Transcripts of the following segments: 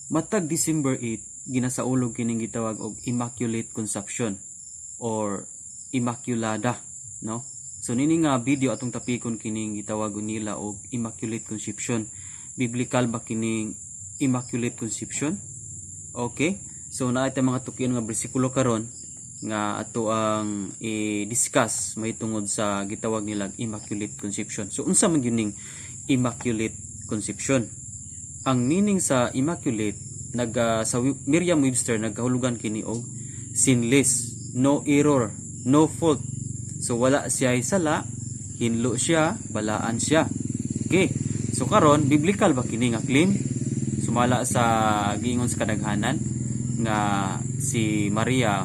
Matag December 8 ginasaulog kining gitawag og Immaculate Conception or Immaculada, no? So nini nga video atong tapikon kining gitawag nila og Immaculate Conception. Biblical ba kining Immaculate Conception? Okay? So naa ta mga tukion nga bersikulo karon nga ato ang i-discuss mahitungod sa gitawag nila Immaculate Conception. So unsa man gyud ning Immaculate Conception? Ang meaning sa immaculate sa Merriam-Webster nagkahulugan kini og sinless, no error, no fault. So wala siya sala, hinlo siya, balaan siya. Okay. So karon biblical ba kini nga claim? Sumala sa giingon sa kadaghanan nga si Maria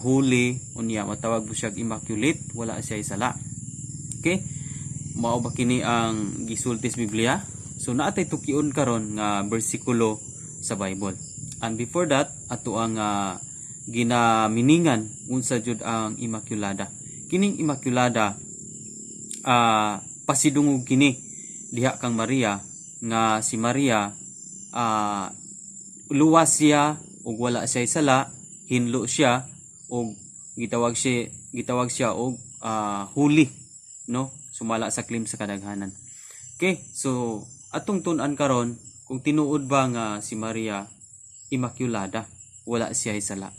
holy unya matawag mo siya immaculate, wala siya sala. Okay? Mao ba kini ang gisulti sa Biblia? So naatay tukion karon nga bersikulo sa Bible. And before that, ato ang ginaminingan unsa jud ang Immaculada. Kining Immaculada pasidungog kini diha kang Maria nga si Maria luwas siya ug wala siya sala, hinlo siya ug gitawag siya og holy, no? Sumala sa claim sa kadaghanan. Okay, so atong tun-an karon kung tinuod ba nga si Maria Immaculada, wala siya sala.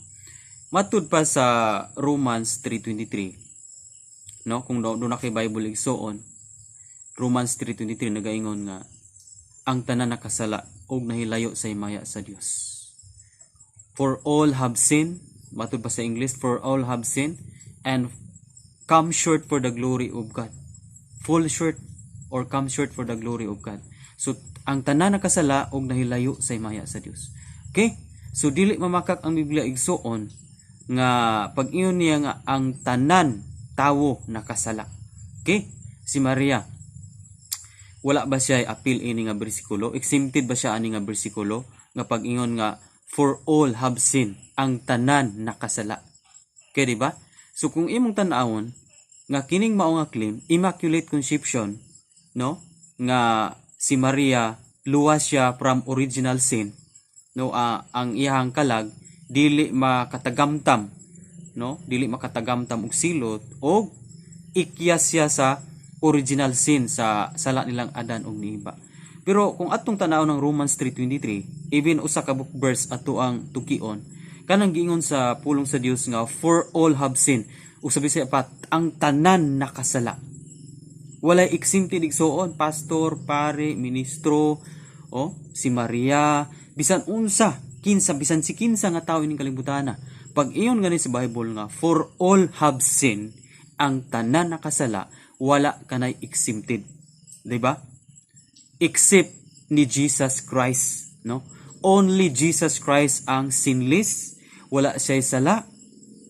Matud pa sa Romans 3:23, no? Kung do na kay Bible igsoon, Romans 3:23 nagaingon nga ang tanan nakasala og nahilayo sa himaya sa Dios. For all have sinned, matud pa sa English, for all have sinned and come short for the glory of God. Fall short or come short for the glory of God. So ang tanan nakasala og nahilayo sa himaya sa Dios. Okay? So dili mamakak ang Biblia igsoon nga pag-ingon niya nga ang tanan tawo nakasala. Okay? Si Maria wala ba siya appeal ini nga bersikulo? Exempted ba siya ani nga bersikulo nga pag-ingon nga for all have sinned, ang tanan nakasala. Okay, di ba? So kung imong tan-awon nga kining mao nga claim Immaculate Conception, no? Nga si Maria luwas siya from original sin, no? Ang iyang kalag dili makatagamtam, no? Dili makatagamtam og silot og ikyas siya sa original sin sa sala nilang Adan ug ni Eva. Pero kung atong tanaw ng Romans 3:23, even usa ka book verse ato ang tukion, kanang giingon sa pulong sa Dios nga for all have sinned, ug sabi siya pat ang tanan nakasala. Walay exempted igsoon, pastor, pare, ministro, si Maria, bisan unsa, bisan si kinsa nga tawo ining kalibutan na. Pag iyon gani sa Bible nga for all have sinned, ang tanan nakasala, wala kanay exempted. Di ba? Except ni Jesus Christ, no? Only Jesus Christ ang sinless, wala siya sala,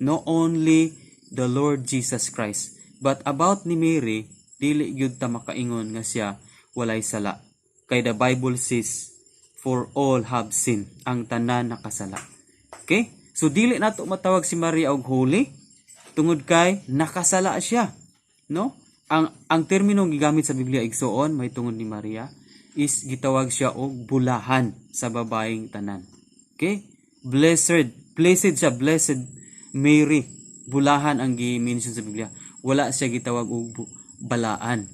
no? Only the Lord Jesus Christ. But about ni Mary, dili gyud ta makaingon nga siya walay sala. Kay the Bible says, for all have sinned, ang tanan nakasala. Okay? So dili nato matawag si Maria og holy tungod kay nakasala siya, no? Ang termino gigamit sa Biblia igsoon may tungod ni Maria is gitawag siya og bulahan sa babaeng tanan. Okay? Blessed siya, blessed Mary. Bulahan ang gi-mention sa Biblia. Wala siya gitawag og balaan.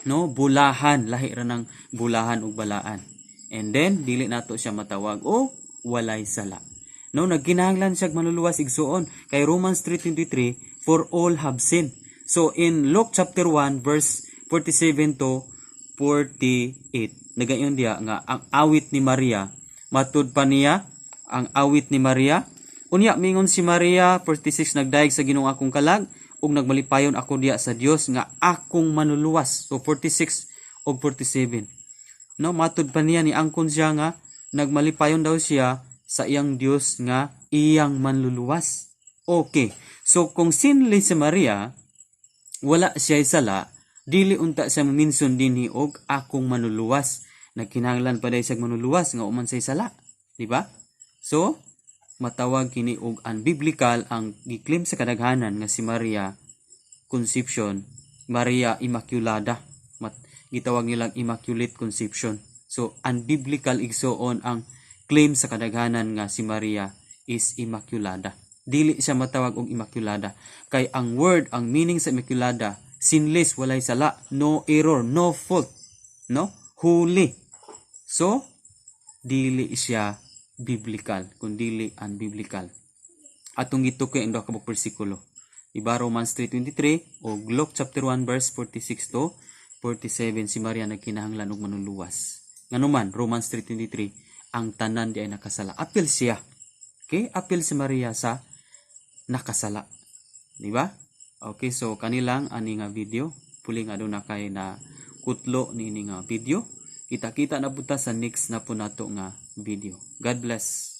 No, bulahan, lahi ra ng bulahan ug balaan. And then dili nato siya matawag o walay sala. No, nagkinahanglan siya manluluwas igsuon kay Romans 3:23, for all have sinned. So in Luke chapter 1 verse 47 to 48, nagayon diya nga ang awit ni Maria, matud pa niya ang awit ni Maria. Unya mingon si Maria 46, nagdaig sa Ginoong akong kalag ug nagmalipayon ako diya sa Dios nga akong manluluwas. So 46 ug 47. No, matud pa niya ni angkon siya nga nagmalipayon daw siya sa iyang Dios nga iyang manluluwas. Okay. So kung sinless si Maria, wala siya sala, dili unta siya minsun dinhi og akong manluluwas. Nagkinahanglan pa day siya manluluwas nga uman say sala, di ba? So matawag kini og unbiblical ang giklaim sa kadaghanan nga si Maria Conception, Maria Immaculada. Gitawag nilang Immaculate Conception. So unbiblical igsoon ang claim sa kadaghanan nga si Maria is immaculada. Dili siya matawag og immaculada kay ang word, ang meaning sa immaculada, sinless, walay sala, no error, no fault, no? Holy. So dili siya biblical, kundi unbiblical. Atong gitukoy ang duha ka bersikulo. Diba Romans 3:23 o Luke chapter 1 verse 46 to 47 si Maria nagkinahanglan og manuluwas. Nganuman Romans 3:23 ang tanan di ay nakasala. Apil siya. Okay? Apil si Maria sa nakasala. Diba? Okay, so kanilang ani nga video. Puli nga doon na kay na kutlo ni nga video. Kita-kita na punta sa next na po nato nga video. God bless.